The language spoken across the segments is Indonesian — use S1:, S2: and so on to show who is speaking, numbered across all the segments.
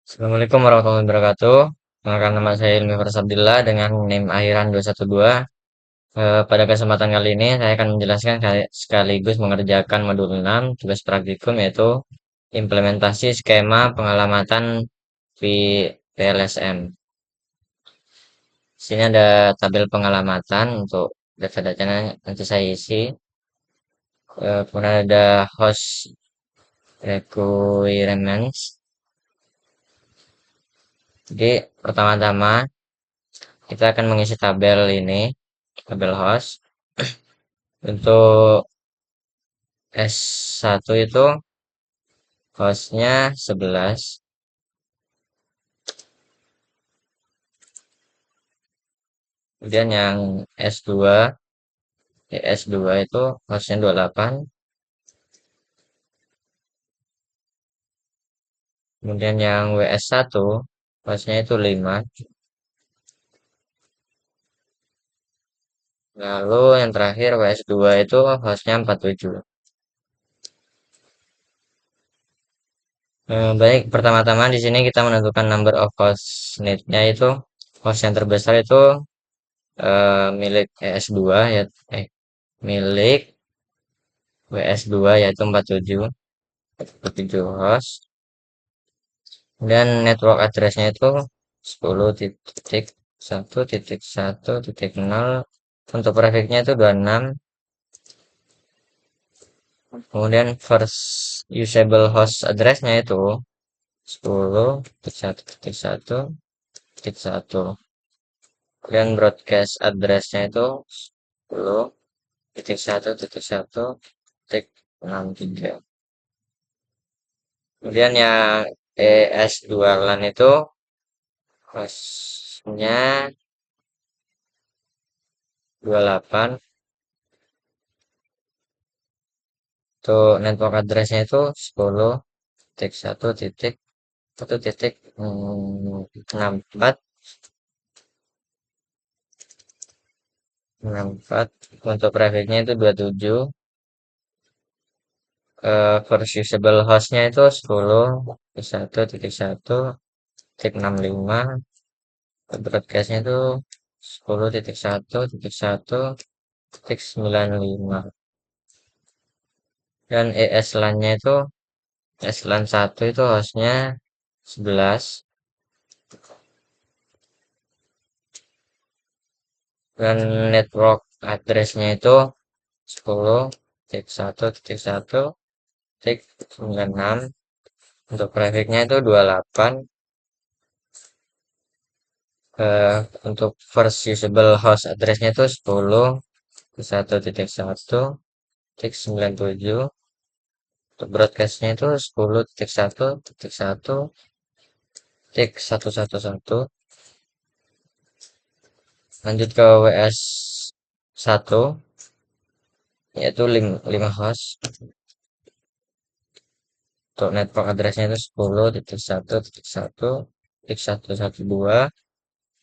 S1: Assalamualaikum warahmatullahi wabarakatuh. Perkenalkan, nama saya Ilmi Farsabdillah dengan NIM akhiran 212. Pada kesempatan kali ini saya akan menjelaskan sekaligus mengerjakan modul 6 tugas praktikum, yaitu implementasi skema pengalamatan PLSM. Di sini ada tabel pengalamatan untuk data-datanya nanti saya isi. Kemudian ada host requirements. Jadi pertama-tama kita akan mengisi tabel ini, tabel host. Untuk S1 itu hostnya 11, kemudian yang S2, S2 itu hostnya 28, kemudian yang WS1 hostnya itu 5, lalu yang terakhir WS2 itu hostnya 47. Baik, pertama-tama di sini kita menentukan number of host need-nya, itu host yang terbesar itu milik ES2 ya, milik WS2 yaitu 47 host. Dan network address-nya itu 10.1.1.0. Untuk prefix-nya itu 26. Kemudian first usable host address-nya itu 10.1.1.1. Kemudian broadcast address-nya itu 10.1.1.63. Kemudian yang ES2 LAN itu hostnya 28. Untuk network address-nya itu 10.1.1.64. Untuk private-nya itu 27. First usable host-nya itu 10.1.1.65. Broadcast-nya itu 10.1.1.95. Dan ES-LAN-nya itu ES-LAN 1 itu hostnya 11. Dan network address-nya itu 10.1.1.96. Untuk prefix-nya itu 28. Untuk first usable host address-nya itu 10.1.1.97. Untuk broadcast-nya itu 10.1.1.111. Lanjut ke WS1, yaitu 5 host. Untuk network address-nya itu 10.1.1.1.112.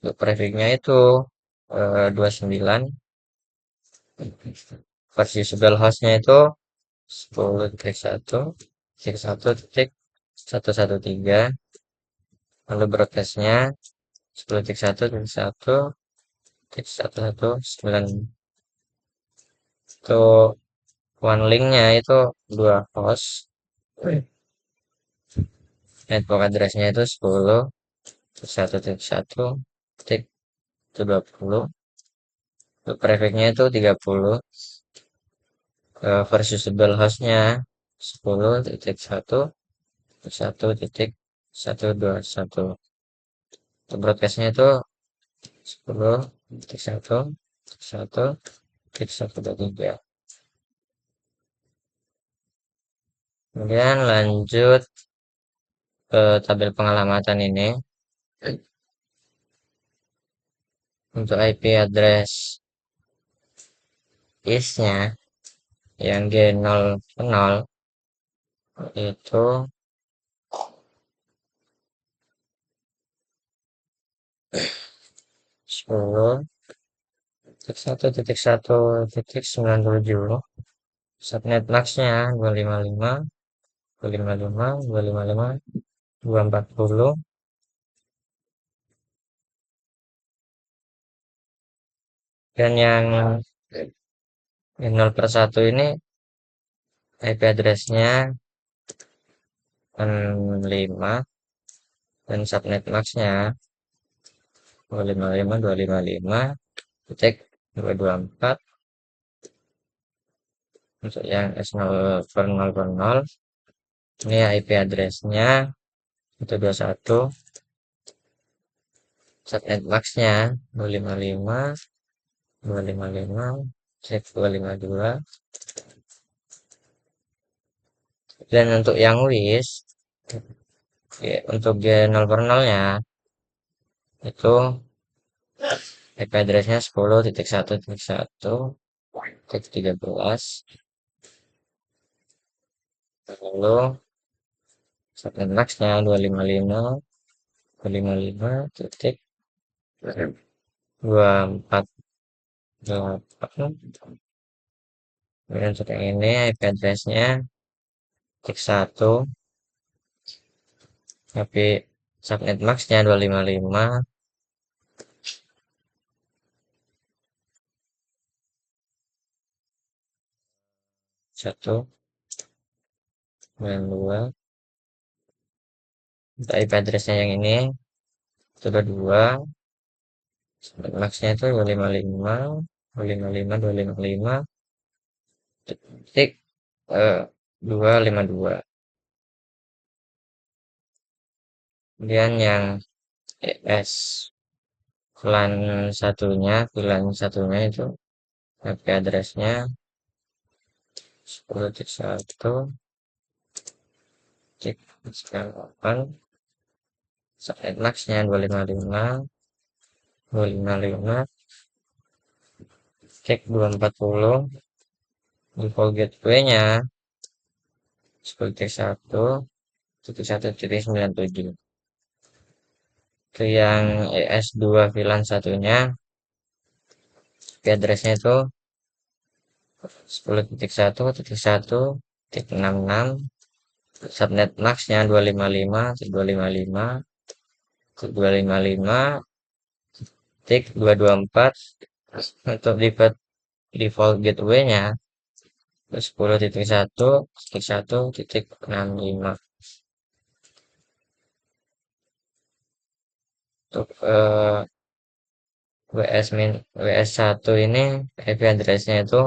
S1: Untuk prefix-nya itu 29. First usable host-nya itu 10.1.1.1.113. Lalu broadcast-nya 10.1.1.1.119. Untuk one link-nya itu 2 host. Network address-nya itu 10.1.1.1.20. Untuk prefix-nya itu 30. First usable host-nya 10.1.1.121. Untuk broadcast-nya itu 10.1.1.1.123. Kemudian lanjut ke tabel pengalamatan ini. Untuk IP address is-nya yang G0 ke 0 itu 10.1.1.970. Subnet max-nya 255, 255, 255, 240. 240. Dan yang 0/1 ini IP address-nya 65 dan subnet max-nya 255.255.224. Untuk yang S0/0 ini IP address-nya 121, subnet max-nya 255, cek 252. Dan untuk yang WIS, ya, untuk G0/0-nya itu IP address-nya 10.1.1.13. Lalu subnet max-nya 255 titik 248. Kemudian untuk yang ini IP address-nya tik 1, tapi subnet max-nya 255 1 92. Untuk IP address-nya yang ini sudah 2, subnet max-nya itu 255 titik 252. Kemudian yang ES VLAN satunya itu IP address-nya 10.1.9.8, subnet max-nya 255, cek 240, default gateway-nya 10.1.1.97. Ke yang ES2 VLAN satunya IP address-nya itu 10.1.1.66, subnet max-nya 255.255.255 tik 224. Untuk default gateway-nya 10.1.1.65. Untuk WS1 ini IP address-nya itu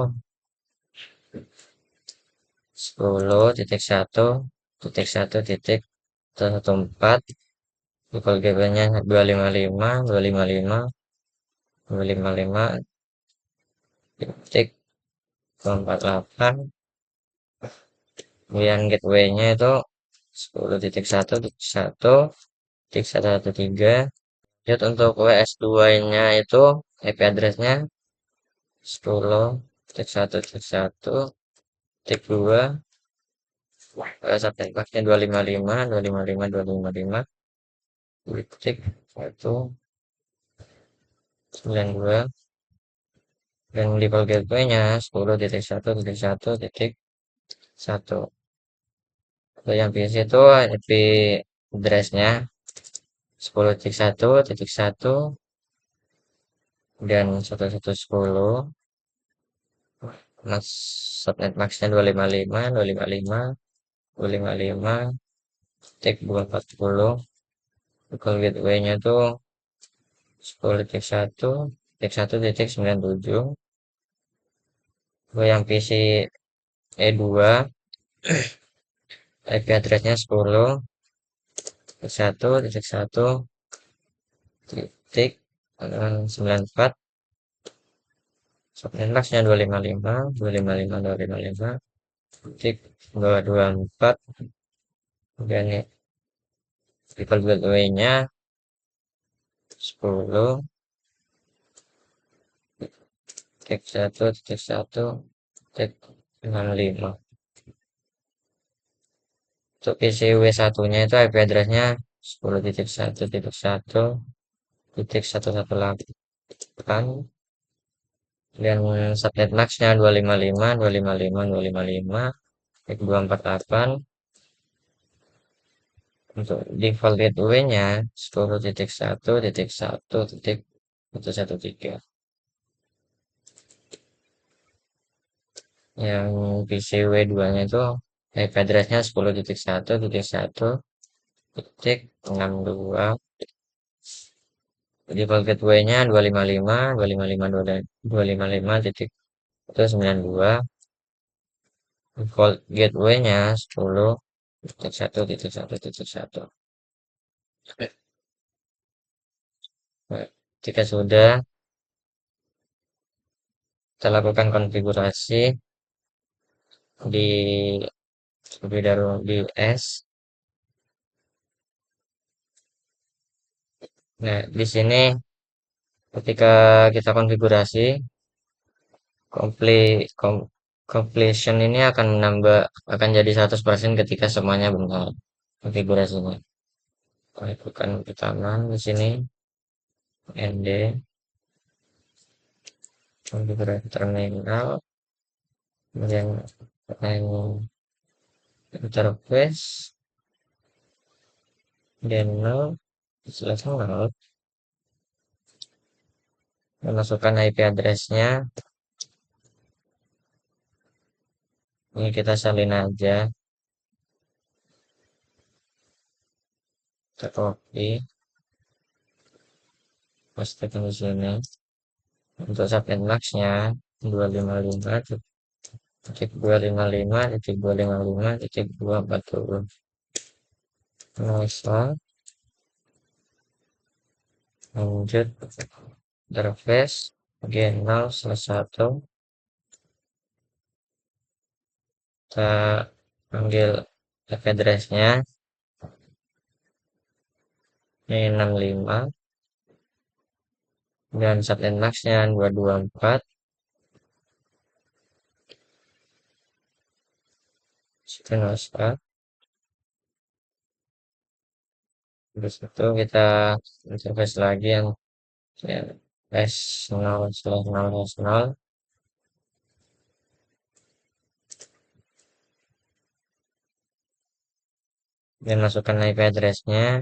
S1: 10.1.1.1.14. Default gateway-nya 255, 255, 255 titik 248. Kemudian gateway-nya itu 10.1.1.1.113. Lanjut untuk WS2-nya itu IP address-nya 10.1.1.2, subnet max-nya 255, 255, 255 titik 192. Dan default gateway-nya 10.1.1.1. Untuk yang PC itu IP address-nya 10.1.1 dan 1110. Mas subnet max-nya 255, 255, 255 tik 240. Default gateway-nya tuh 10.1.1.97. Yang PC E2 IP address-nya 10.1.1 titik 94. Subnet max-nya 255, 255, 255 titik 224. Kemudian nih default gateway-nya 10 titik 1.1 titik 65. Untuk PCW satunya itu IP address-nya 10.1.1.118. Dan subnet max-nya 255, 255, 255 titik 248. Untuk default gateway-nya 10.1.1.1.113. Yang PCW2-nya itu IP address-nya 10.1.1.62. Default gateway-nya 255, 255.255.192. Default gateway-nya 10.1.1.1. Jika sudah, kita lakukan konfigurasi di lebih dahulu di S. Nah, di sini ketika kita konfigurasi, completion ini akan jadi 100% ketika semuanya benar konfigurasinya. Lakukan pertama di sini ND konfigurasi terminal, kemudian interface, dan nol, selesai nol, masukkan IP address-nya. Ini kita salin aja, kita copy, pastekan di sini. Untuk subnet max-nya 255.255.255.240. Install, lanjut, interface, G0/1. Kita panggil IP address-nya ini 65, dan subnet max-nya 224. Seterusnya, terus itu kita interface lagi yang S0/0/0, dan masukkan IP address-nya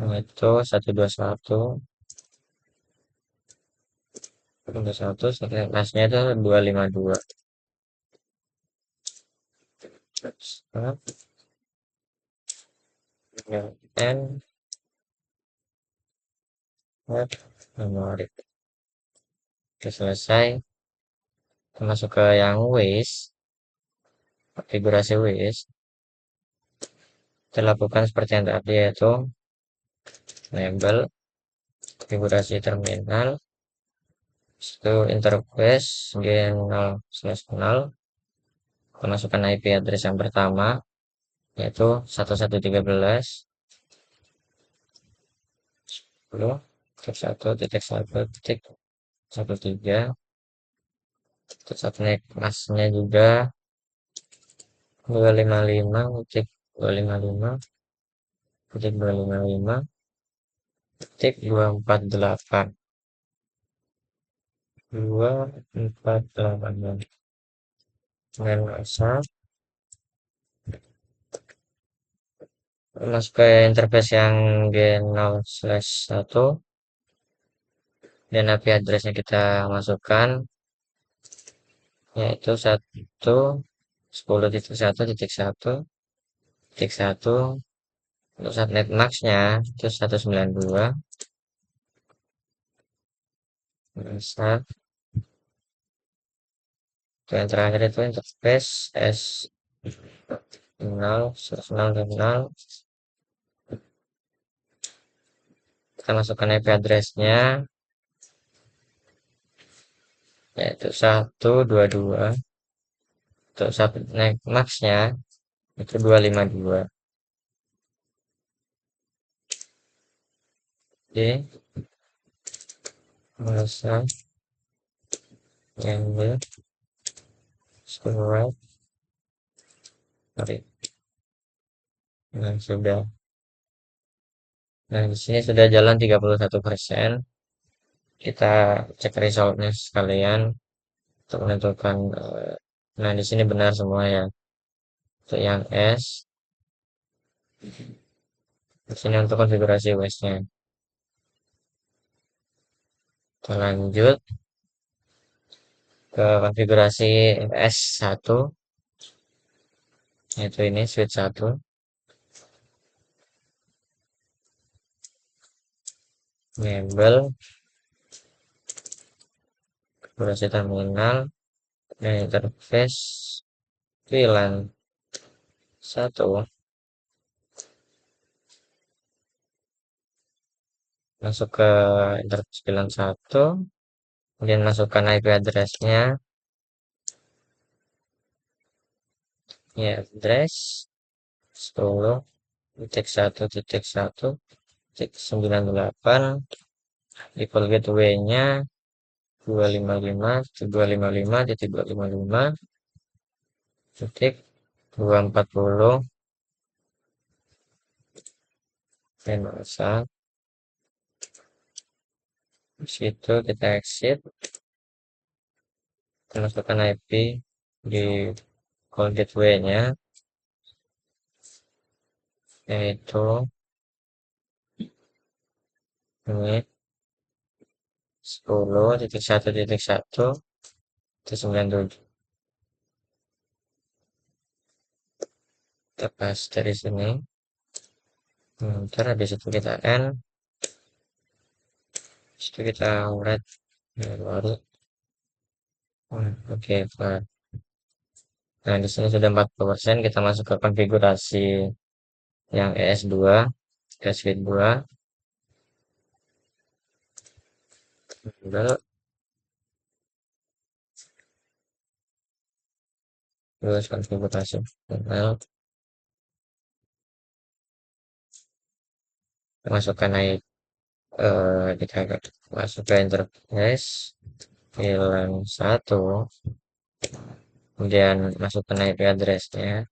S1: itu 121, kelasnya itu 252. N web memori. Oke, selesai. Kita masuk ke yang WIS, konfigurasi WIS. Kita lakukan seperti yang tadi, yaitu label, konfigurasi terminal, itu interface G0/0. Kita masukkan IP address yang pertama, yaitu 11.10.1.1.1.13. Terus subnet mask-nya juga 255.255.255.248. 248. Dengan masa masuk ke interface yang G0/1, dan IP address-nya kita masukkan, yaitu 10.1.1.1. Untuk subnet max-nya itu 192. Start. Yang terakhir itu interface S0/0. Kita masukkan IP address-nya, yaitu 122. Untuk subnet max-nya itu 252. Oke, masa yang scroll right. Nah, sudah. Nah, di sini sudah jalan 31%. Kita cek resultnya sekalian untuk menentukan. Nah, di sini benar semua ya. Untuk yang S, di sini untuk konfigurasi OS-nya. Kita lanjut. ke konfigurasi S1, yaitu ini switch 1, label, konfigurasi terminal, dan interface VLAN 1, masuk ke interface VLAN 1, kemudian masukkan IP address-nya, ya address 10.1.1.98, default gateway-nya 255.255.255.240, dan masa di situ kita exit, kita masukkan IP di call gateway-nya, yaitu ini 10.1.1.97. Kita pas dari sini, ntar habis itu kita N, habis itu kita write baru. Oke, Pak. Nah, di sini sudah 40%, kita masuk ke konfigurasi yang ES2, ke suite 2, label, terus konfigurasi panel, masukkan IP, kita masuk ke interface VLAN 1, kemudian masukkan IP address-nya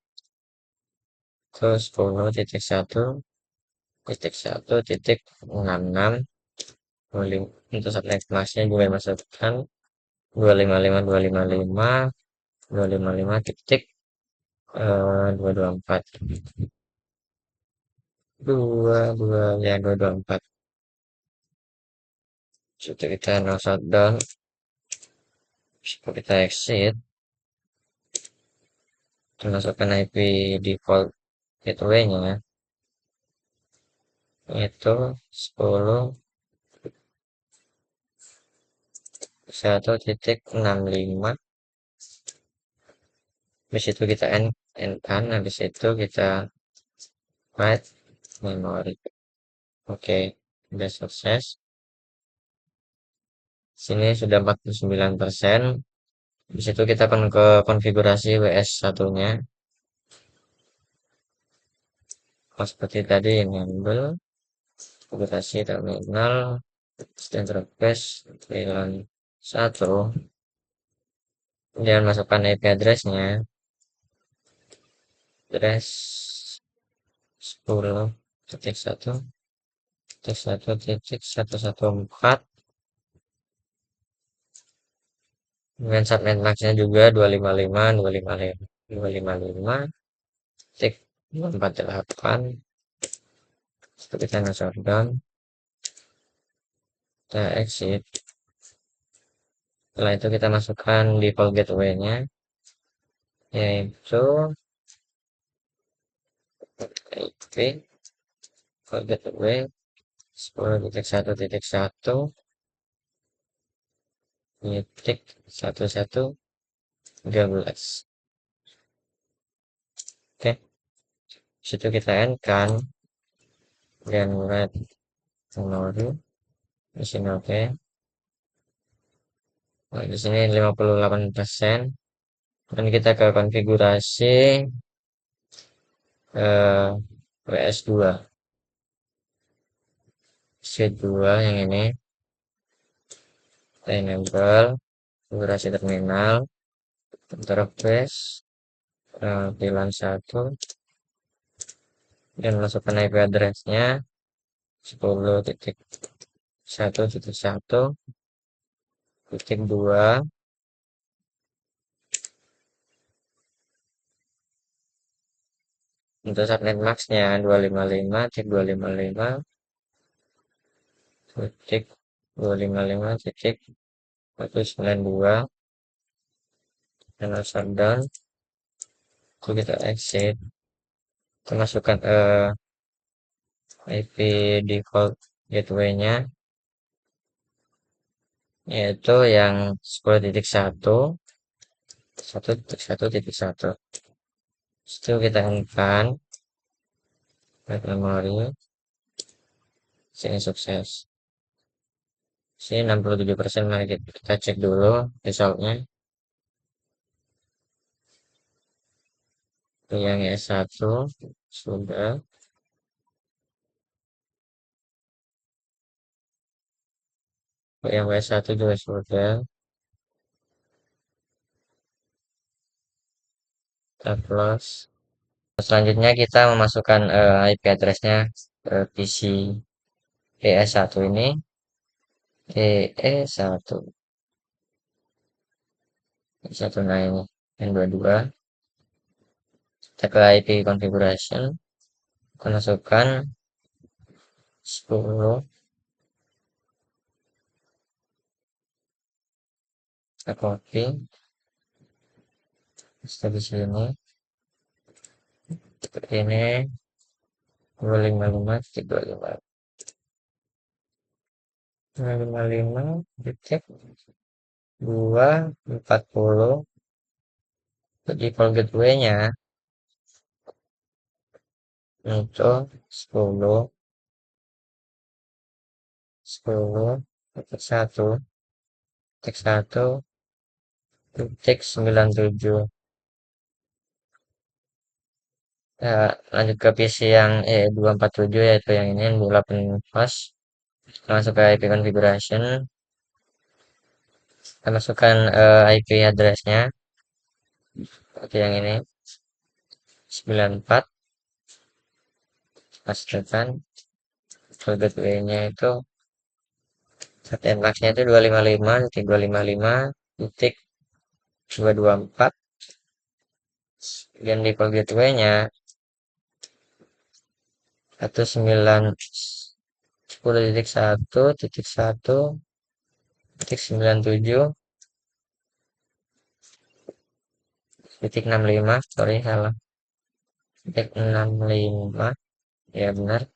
S1: ke 10.1.1.66, untuk subnet mask-nya juga masukkan 255.255 titik 224 ya 224. Situ kita no shutdown, kita exit, kita masukkan IP default gateway-nya, itu 10.1.65. Habis itu kita end kan, habis itu kita write memory. Oke, sudah sukses. Sini sudah 49%. Habis itu kita akan ke konfigurasi WS1-nya. Seperti tadi, enable, konfigurasi terminal, interface, VLAN 1, kemudian masukkan IP address-nya, address 10.1.1.114, kemudian subnet max-nya juga 255.255.248. Itu kita shutdown, kita exit. Setelah itu kita masukkan default gateway-nya, yaitu IP default gateway 10.1.1.11. Oke, situ kita end kan, dan write memory di sini. Oke. Nah, di sini 58%, dan kita ke konfigurasi WS2 suite 2 yang ini, kita enable konfigurasi terminal, interface VLAN 1, dan masukkan IP address-nya 10.1.1.2, untuk subnet max-nya 255.255.192. channel shutdown, itu kita exit, kita masukkan IP default gateway-nya, yaitu yang 10.1, 1.1.1. Setelah kita enter write memory, sini sukses. Sini 67%, mari kita cek dulu resultnya. Yang S1 sudah, yang W1 juga sudah. Kita close. Selanjutnya kita memasukkan IP address-nya ke PC ES1 ini, EE1, E1, nah ini N22. Kita ke IP configuration, kita masukkan 10, kita copy, paste di sini, seperti ini, 255.25, 255 titik 240. Default gateway-nya untuk 10 titik 1 titik 1 titik 97. Nah, lanjut ke PC yang 247, yaitu yang ini 28 pas. Kita masuk ke IP configuration, kita masukkan IP address-nya seperti yang ini 94, pastikan gateway-nya itu set max-nya itu 255.255.224, dan default gateway-nya 10.1.1.97.65, sorry salah, titik 65, ya benar.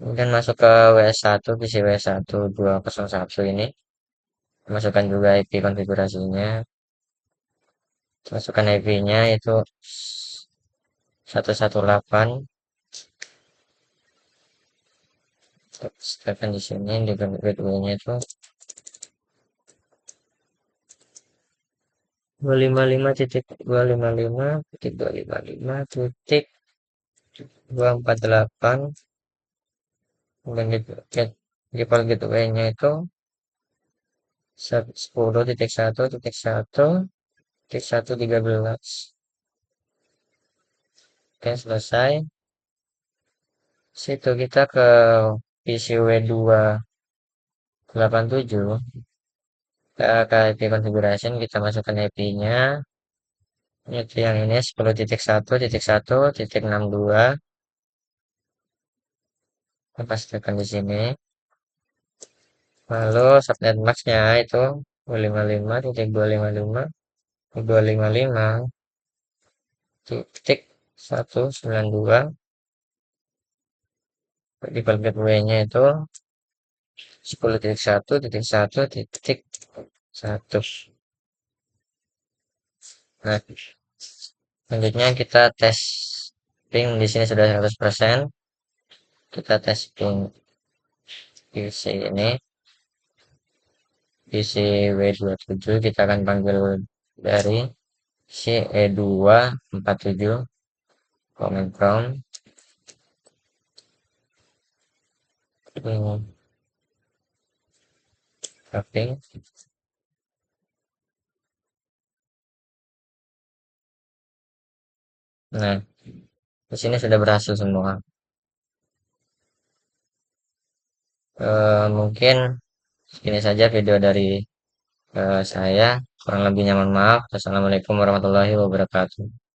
S1: Kemudian masuk ke WS1, PC WS1 201 ini, masukkan juga IP konfigurasinya, masukkan IP-nya itu 118. Tekan di sini di gateway-nya itu 255.255.248. Kemudian default gateway-nya itu 10.1.1.1.13. Oke, selesai. Situ kita ke PC W287, ke IP configuration, kita masukkan IP-nya, itu yang ini 10.1.1.1.62. Kita pastikan di sini. Lalu subnet max-nya itu 255.255.255.192. Default gateway-nya itu 10.1.1.1. Nah, selanjutnya kita tes ping di sini sudah 100%. Kita tes ping PC ini, PC W27, kita akan panggil dari CE247 command prompt. Tapping. Nah, di sini sudah berhasil semua. Mungkin segini saja video dari saya. Kurang lebihnya mohon maaf. Assalamualaikum warahmatullahi wabarakatuh.